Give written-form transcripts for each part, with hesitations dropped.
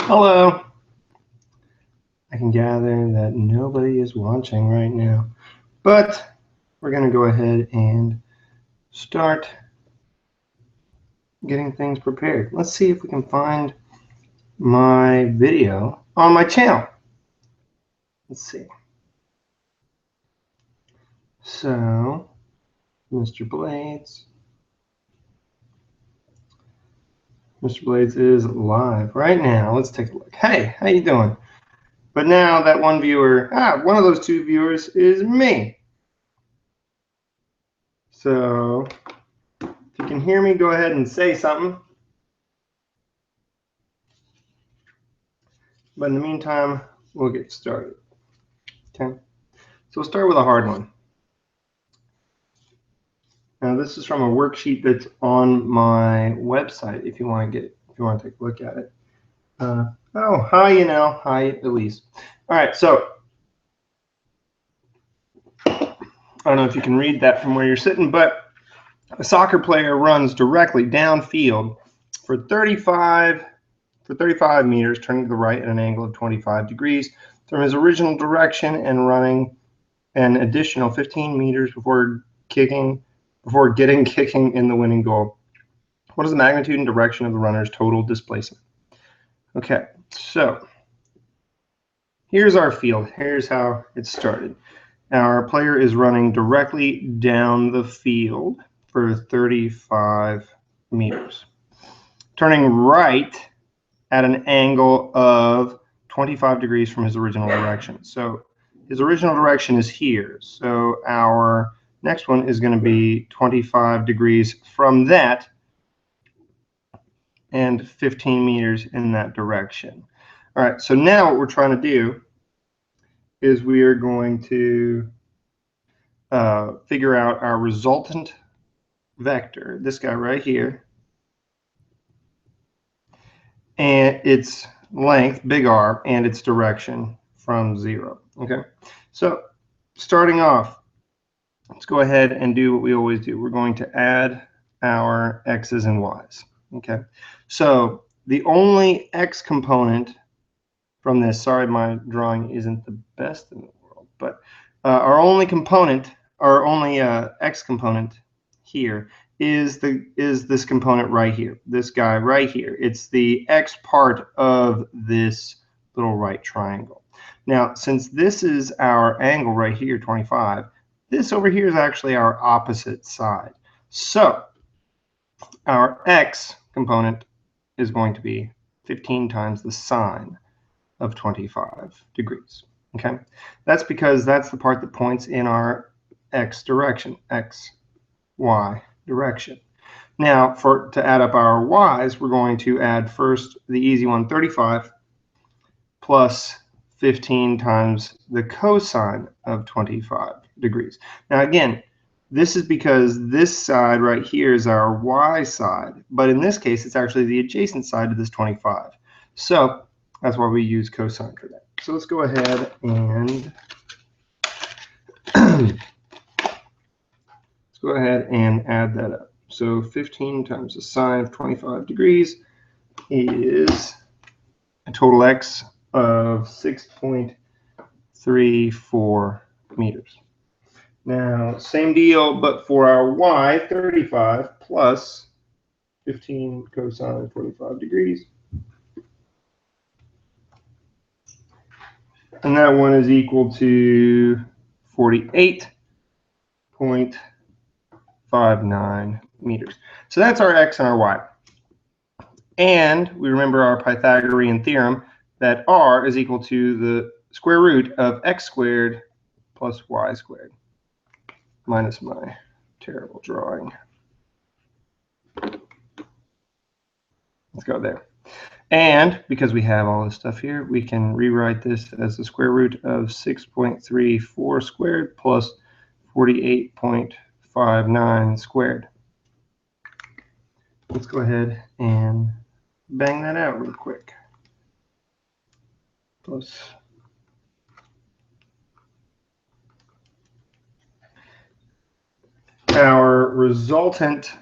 Hello. I can gather that nobody is watching right now, but we're going to go ahead and start getting things prepared. Let's see if we can find my video on my channel. Let's see. So, Mr. Blades is live right now. Let's take a look. Hey, how you doing? But now that one viewer, one of those two viewers is me. So, if you can hear me, go ahead and say something. But in the meantime, we'll get started. Okay. So we'll start with a hard one. Now this is from a worksheet that's on my website. If you want to take a look at it. Oh, hi, hi, Elise. All right, so I don't know if you can read that from where you're sitting, but a soccer player runs directly downfield for 35 meters, turning to the right at an angle of 25 degrees from his original direction and running an additional 15 meters before kicking in the winning goal. What is the magnitude and direction of the runner's total displacement? Okay, so here's our field. Here's how it started. Our player is running directly down the field for 35 meters, turning right at an angle of 25 degrees from his original direction. So his original direction is here. So our next one is going to be 25 degrees from that and 15 meters in that direction. All right, so now what we're trying to do is we are going to figure out our resultant vector, this guy right here, and its length, big R, and its direction from 0. Okay, so starting off, let's go ahead and do what we always do. We're going to add our x's and y's. Okay, so the only x component from this, sorry my drawing isn't the best in the world, but our only x component here is this component right here, this guy right here. It's the x part of this little right triangle. Now, since this is our angle right here, 25, this over here is actually our opposite side. So our x component is going to be 15 times the sine of 25 degrees. Okay, that's because that's the part that points in our x direction, x, y direction. Now, to add up our y's, we're going to add first the easy one, 35, plus 15 times the cosine of 25 degrees. Now, again, this is because this side right here is our y side, but in this case, it's actually the adjacent side to this 25. So that's why we use cosine for that. So let's go ahead and add that up. So 15 times the sine of 25 degrees is a total x of 6.34 meters. Now, same deal, but for our y, 35 plus 15 cosine of 25 degrees. And that one is equal to 48.59 meters. So that's our x and our y. And we remember our Pythagorean theorem that r is equal to the square root of x squared plus y squared, minus my terrible drawing. Let's go there. And because we have all this stuff here, we can rewrite this as the square root of 6.34 squared plus 48.59 squared. Let's go ahead and bang that out real quick. Plus our resultant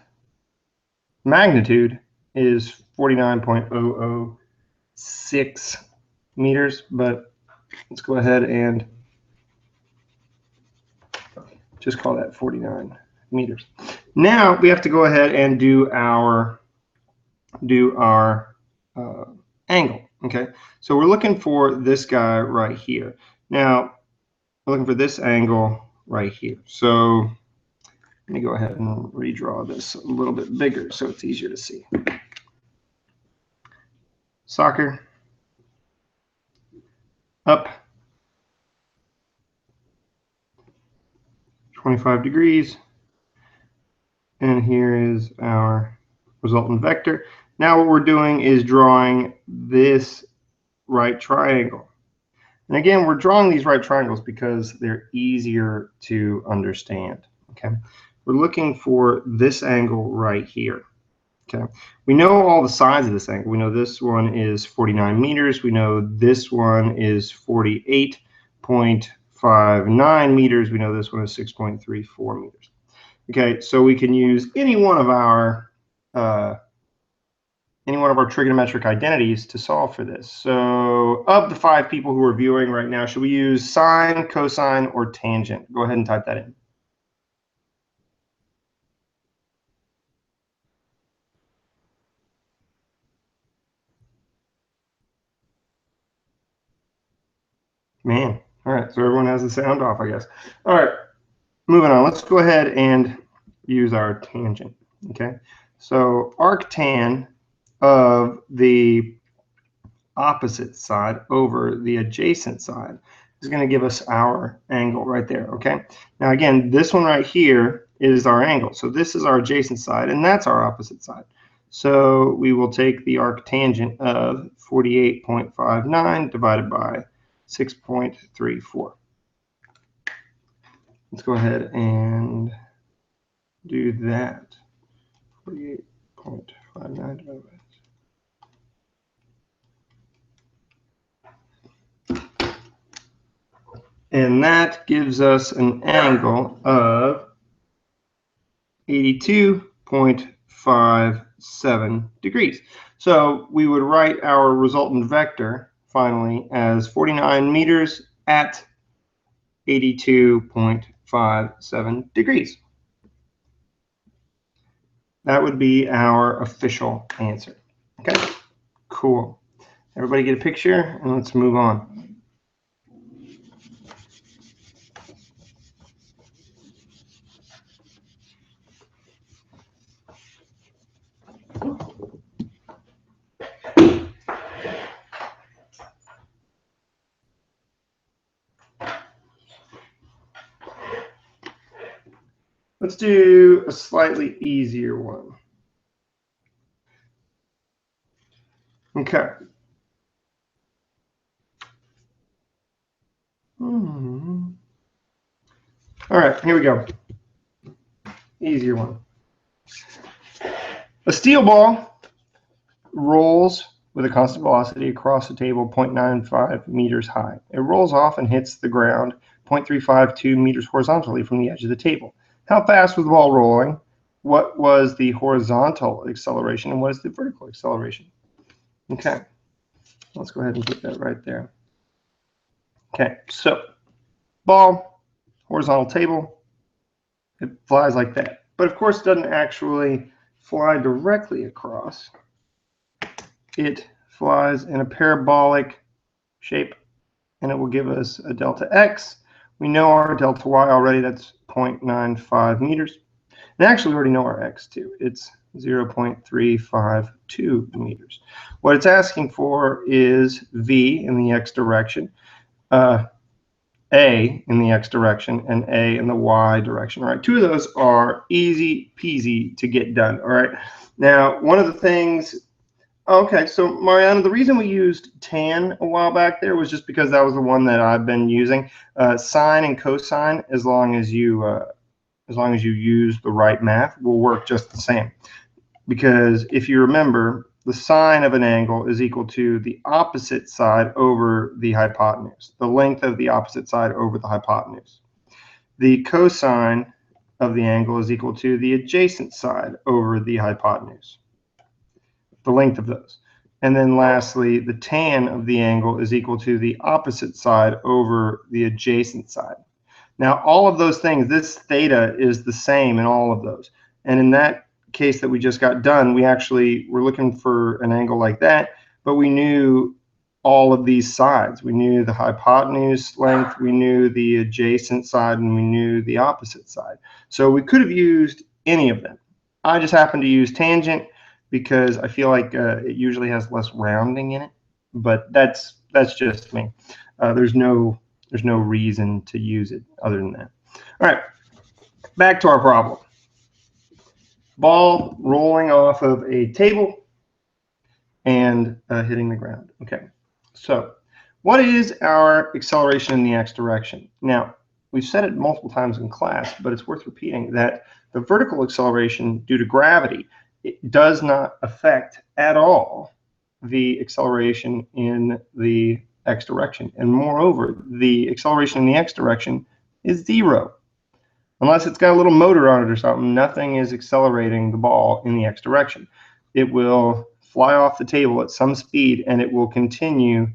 magnitude is 49.00 6 meters, but let's go ahead and just call that 49 meters. Now we have to go ahead and do our angle. Okay, so we're looking for this guy right here. Now we're looking for this angle right here. So let me go ahead and redraw this a little bit bigger so it's easier to see. Soccer, up 25 degrees, and here is our resultant vector. Now what we're doing is drawing this right triangle. And again, we're drawing these right triangles because they're easier to understand. Okay, we're looking for this angle right here. Okay, we know all the sides of this angle. We know this one is 49 meters. We know this one is 48.59 meters. We know this one is 6.34 meters. Okay, so we can use any one of our trigonometric identities to solve for this. So of the 5 people who are viewing right now, should we use sine, cosine, or tangent? Go ahead and type that in. Man, all right, so everyone has the sound off, I guess. All right, moving on. Let's go ahead and use our tangent, okay? So arctan of the opposite side over the adjacent side is going to give us our angle right there, okay? Now again, this one right here is our angle. So this is our adjacent side, and that's our opposite side. So we will take the arctangent of 48.59 divided by 6.34. Let's go ahead and do that. 48.59 divided by. And that gives us an angle of 82.57 degrees. So we would write our resultant vector finally as 49 meters at 82.57 degrees. That would be our official answer. Okay, cool. Everybody get a picture, and let's move on. Let's do a slightly easier one. Okay. All right, here we go. Easier one. A steel ball rolls with a constant velocity across a table 0.95 meters high. It rolls off and hits the ground 0.352 meters horizontally from the edge of the table. How fast was the ball rolling? What was the horizontal acceleration, and what is the vertical acceleration? Okay, let's go ahead and put that right there. Okay, so ball, horizontal table, it flies like that. But of course, it doesn't actually fly directly across. It flies in a parabolic shape, and it will give us a delta x. We know our delta y already, that's 0.95 meters. And actually, we already know our x too. It's 0.352 meters. What it's asking for is v in the x direction, a in the x direction, and a in the y direction. All right, 2 of those are easy peasy to get done. All right, now one of the things. Okay, so Mariana, the reason we used tan a while back there was just because that was the one that I've been using. Sine and cosine, as long as you use the right math, will work just the same. Because if you remember, the sine of an angle is equal to the opposite side over the hypotenuse, the length of the opposite side over the hypotenuse. The cosine of the angle is equal to the adjacent side over the hypotenuse, the length of those. And then lastly, the tan of the angle is equal to the opposite side over the adjacent side. Now, all of those things, this theta is the same in all of those. And in that case that we just got done, we actually were looking for an angle like that, but we knew all of these sides. We knew the hypotenuse length, we knew the adjacent side, and we knew the opposite side. So we could have used any of them. I just happened to use tangent because I feel like it usually has less rounding in it, but that's just me. There's no reason to use it other than that. All right, back to our problem. Ball rolling off of a table and hitting the ground. Okay, so what is our acceleration in the x direction? Now, we've said it multiple times in class, but it's worth repeating that the vertical acceleration due to gravity, it does not affect at all the acceleration in the x direction. And moreover, the acceleration in the x direction is 0. Unless it's got a little motor on it or something, nothing is accelerating the ball in the x direction. It will fly off the table at some speed, and it will continue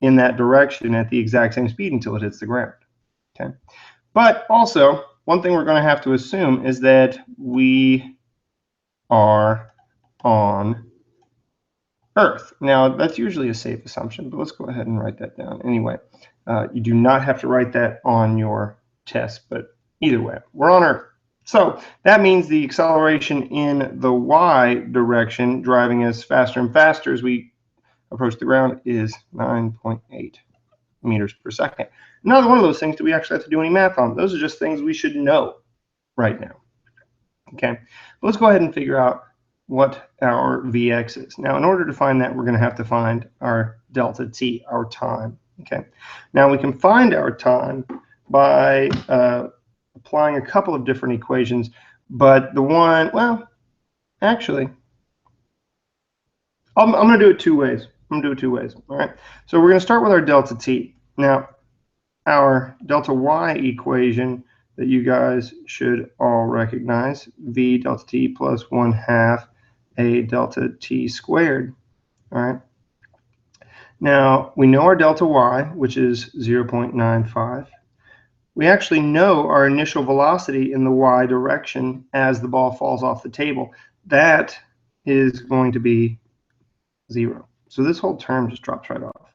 in that direction at the exact same speed until it hits the ground. Okay. But also, one thing we're going to have to assume is that we are on Earth. Now, that's usually a safe assumption, but let's go ahead and write that down. Anyway, you do not have to write that on your test, but either way, we're on Earth. So that means the acceleration in the y direction, driving us faster and faster as we approach the ground, is 9.8 meters per second. Another one of those things, do we actually have to do any math on? Those are just things we should know right now. Okay, let's go ahead and figure out what our Vx is. Now, in order to find that, we're going to have to find our delta t, our time. Okay, now we can find our time by applying a couple of different equations, but the one, well, actually, I'm going to do it two ways. I'm going to do it two ways. All right, so we're going to start with our delta t. Now, our delta y equation that you guys should all recognize, v delta t plus 1/2 a delta t squared. All right. Now, we know our delta y, which is 0.95. We actually know our initial velocity in the y direction as the ball falls off the table. That is going to be 0. So this whole term just drops right off.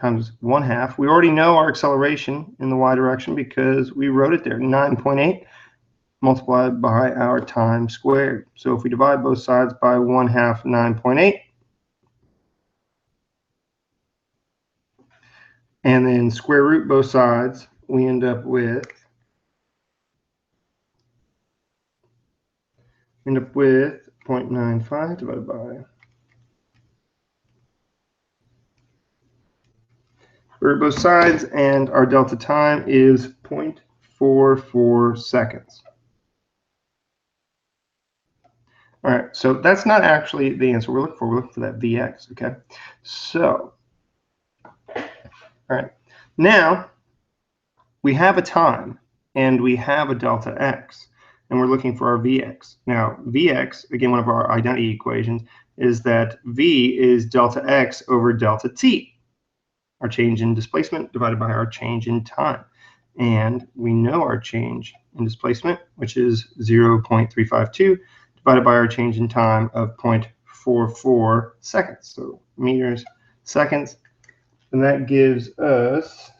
Times 1/2. We already know our acceleration in the y direction because we wrote it there, 9.8 multiplied by our time squared. So if we divide both sides by 1/2 9.8, and then square root both sides, we end up with 0.95 divided by root both sides, and our delta time is 0.44 seconds. All right, so that's not actually the answer we're looking for. We're looking for that Vx, okay? So, all right, now we have a time and we have a delta x, and we're looking for our Vx. Now, Vx, again, one of our identity equations, is that V is delta x over delta t, our change in displacement divided by our change in time. And we know our change in displacement, which is 0.352, divided by our change in time of 0.44 seconds. So meters, seconds, and that gives us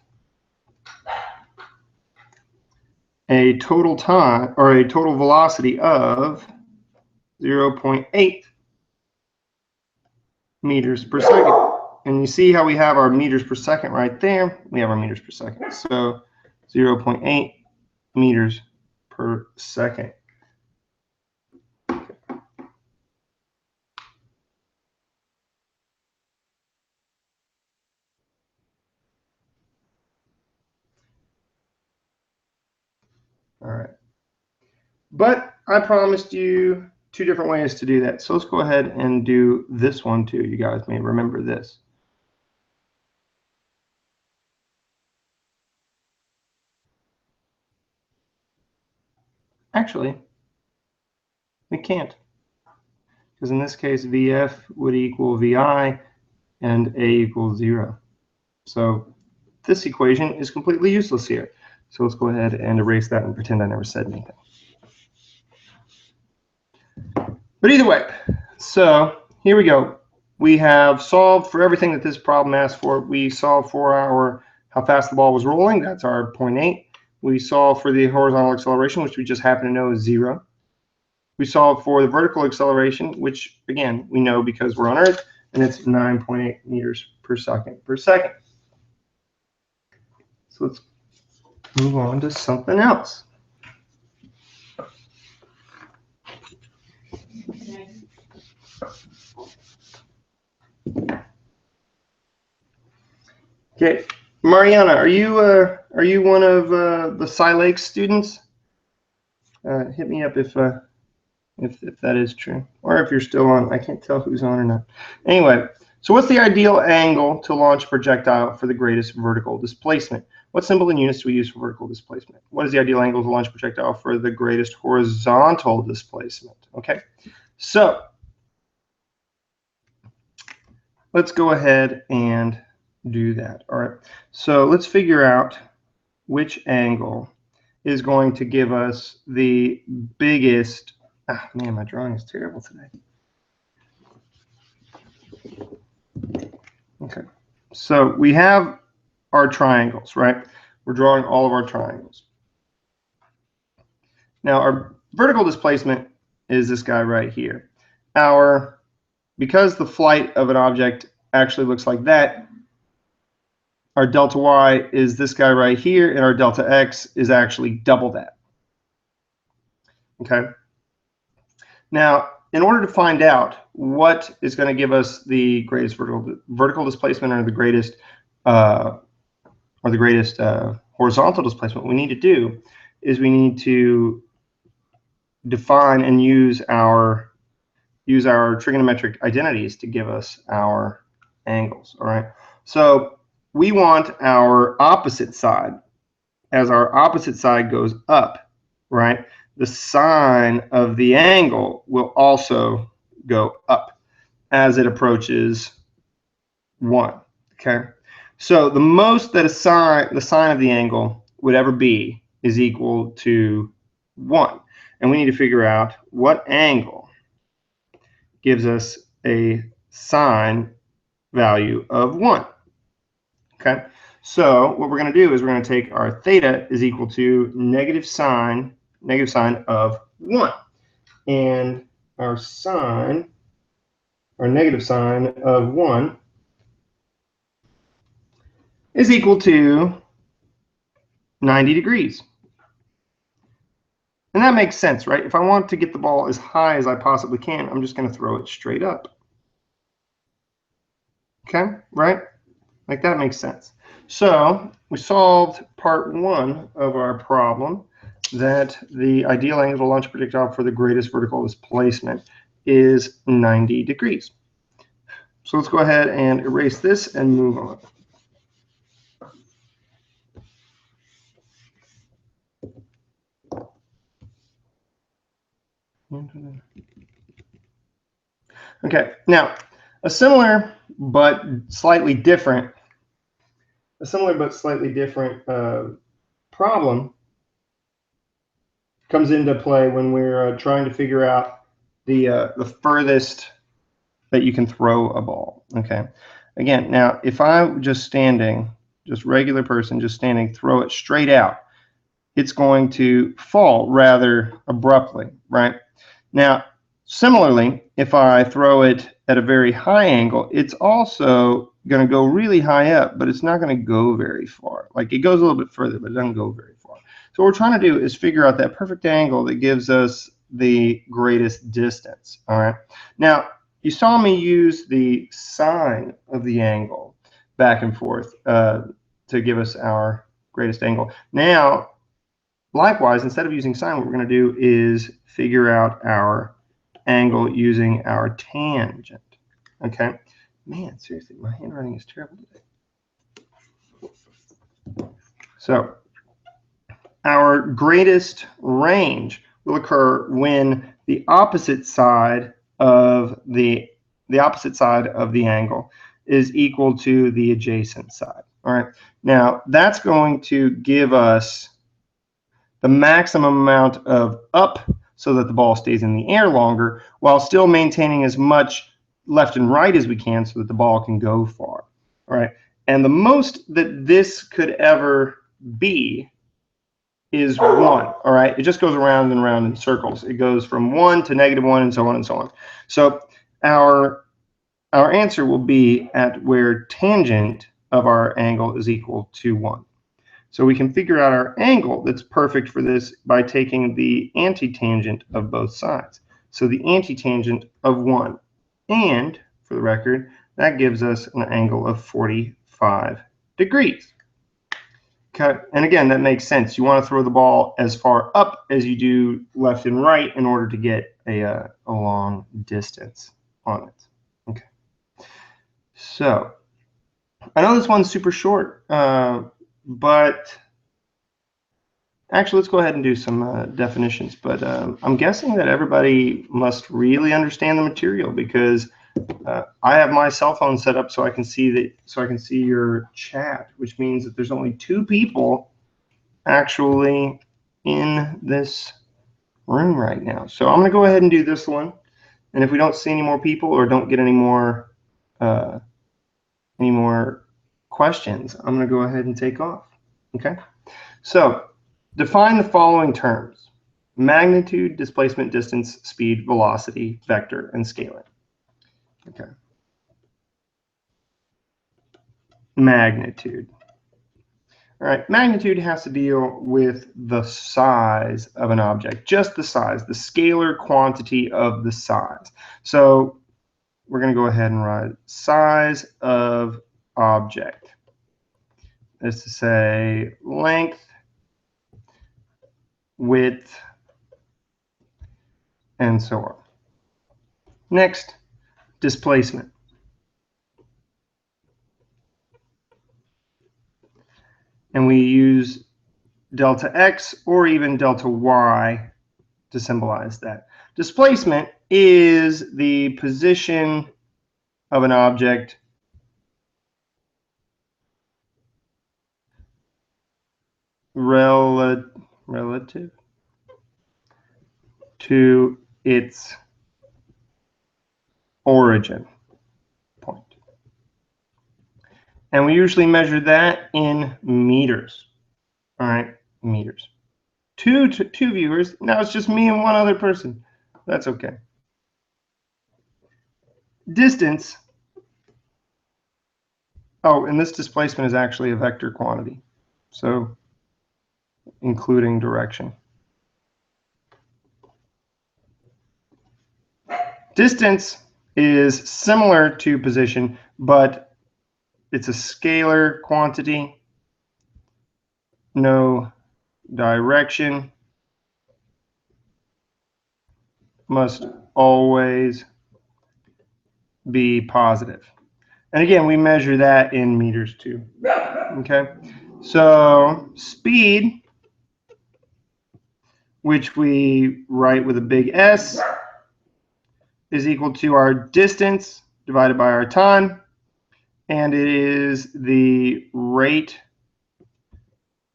a total time, or a total velocity of 0.8 meters per second. And you see how we have our meters per second right there? We have our meters per second. So 0.8 meters per second. All right. But I promised you two different ways to do that. So let's go ahead and do this one too. You guys may remember this. Actually, we can't. because in this case, VF would equal VI and A equals 0. So this equation is completely useless here. So let's go ahead and erase that and pretend I never said anything. But either way, so here we go. We have solved for everything that this problem asked for. We solved for our how fast the ball was rolling. That's our 0.8. We solved for the horizontal acceleration, which we just happen to know is 0. We solved for the vertical acceleration, which, again, we know because we're on Earth, and it's 9.8 meters per second per second. So let's move on to something else. Okay, Mariana, are you one of the Sci Lake students? Hit me up if that is true, or if you're still on. I can't tell who's on or not. Anyway, so what's the ideal angle to launch a projectile for the greatest vertical displacement? What symbol and units do we use for vertical displacement? What is the ideal angle to launch a projectile for the greatest horizontal displacement? Okay, so let's go ahead and do that. All right, so let's figure out which angle is going to give us the biggest. Ah, man, my drawing is terrible today. Okay, so we have our triangles, right? We're drawing all of our triangles. Now, our vertical displacement is this guy right here. Because the flight of an object actually looks like that, our delta y is this guy right here, and our delta x is actually double that. Okay. Now, in order to find out what is going to give us the greatest vertical displacement or the greatest horizontal displacement, what we need to do is we need to define and use our trigonometric identities to give us our angles. All right. So we want our opposite side. As our opposite side goes up, right, the sine of the angle will also go up as it approaches 1. Okay. So the most that the sine of the angle would ever be is equal to 1. And we need to figure out what angle gives us a sine value of 1. Okay, so what we're going to do is we're going to take our theta is equal to negative sine of 1. And our negative sine of 1 is equal to 90 degrees. And that makes sense, right? If I want to get the ball as high as I possibly can, I'm just going to throw it straight up. Okay, right? Like that makes sense. So we solved part 1 of our problem, that the ideal angle to launch a projectile for the greatest vertical displacement is 90 degrees. So let's go ahead and erase this and move on. Okay, now a similar but slightly different problem comes into play when we're trying to figure out the furthest that you can throw a ball. Okay, again, now if I'm just standing, just regular person, just standing, throw it straight out, it's going to fall rather abruptly, right? Now, similarly, if I throw it at a very high angle, it's also going to go really high up, but it's not going to go very far. Like it goes a little bit further, but it doesn't go very far. So what we're trying to do is figure out that perfect angle that gives us the greatest distance. All right. Now, you saw me use the sine of the angle back and forth to give us our greatest angle. Now, likewise, instead of using sine, what we're going to do is figure out our angle using our tangent. Okay. Man, seriously, my handwriting is terrible today. So our greatest range will occur when the opposite side of the opposite side of the angle is equal to the adjacent side. All right. Now, that's going to give us the maximum amount of up so that the ball stays in the air longer while still maintaining as much left and right as we can so that the ball can go far. All right. And the most that this could ever be is 1. All right. It just goes around and around in circles. It goes from 1 to -1 and so on and so on. So our answer will be at where tangent of our angle is equal to 1. So we can figure out our angle that's perfect for this by taking the antitangent of both sides. So the antitangent of 1. And, for the record, that gives us an angle of 45 degrees. Okay. And again, that makes sense. You want to throw the ball as far up as you do left and right in order to get a long distance on it. Okay. So I know this one's super short, but actually, let's go ahead and do some definitions. But I'm guessing that everybody must really understand the material because I have my cell phone set up so I can see your chat, which means that there's only 2 people actually in this room right now. So I'm going to go ahead and do this one. And if we don't see any more people or don't get any more questions, I'm going to go ahead and take off. Okay. So define the following terms: magnitude, displacement, distance, speed, velocity, vector, and scalar. Okay. Magnitude. All right, magnitude has to deal with the size of an object, just the size, the scalar quantity of the size. So we're going to go ahead and write size of object. That's to say length, width, and so on. Next, displacement. And we use delta x or even delta y to symbolize that. Displacement is the position of an object relative to its origin point. And we usually measure that in meters. All right, meters. Two viewers. Now it's just me and one other person. That's okay. Distance. Oh, and this displacement is actually a vector quantity, so including direction. Distance is similar to position, but it's a scalar quantity. No direction. Must always be positive. And again, we measure that in meters too. Okay, so speed, which we write with a big S, is equal to our distance divided by our time, and it is the rate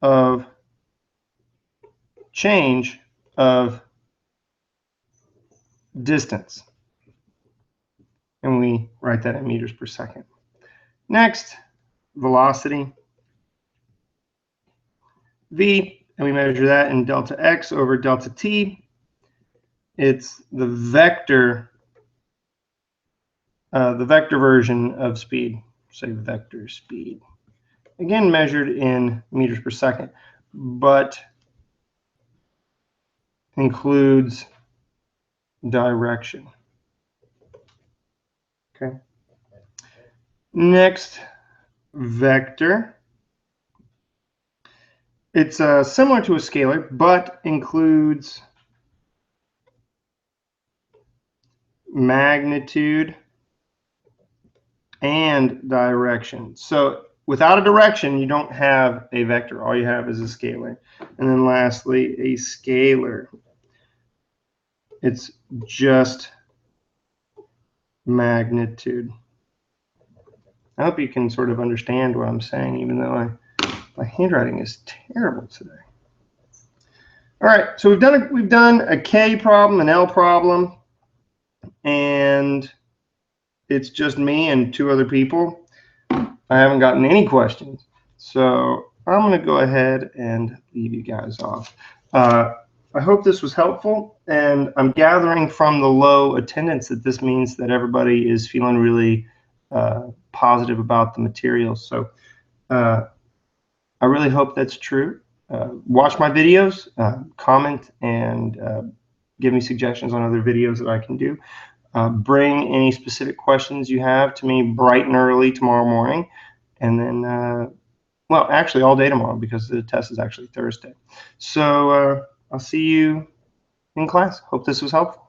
of change of distance. And we write that in meters per second. Next, velocity, v, and we measure that in delta x over delta t. It's the vector version of speed, say vector speed. Again, measured in meters per second, but includes direction. Okay. Next, vector. It's similar to a scalar, but includes magnitude and direction. So without a direction, you don't have a vector. All you have is a scalar. And then lastly, a scalar. It's just magnitude. I hope you can sort of understand what I'm saying, even though my handwriting is terrible today. All right, so we've done a K problem, an L problem, and it's just me and two other people. I haven't gotten any questions, so I'm going to go ahead and leave you guys off. I hope this was helpful, and I'm gathering from the low attendance that this means that everybody is feeling really positive about the materials. So I really hope that's true. Watch my videos, comment, and give me suggestions on other videos that I can do. Bring any specific questions you have to me bright and early tomorrow morning, and then, well, actually all day tomorrow because the test is actually Thursday. So I'll see you in class. Hope this was helpful.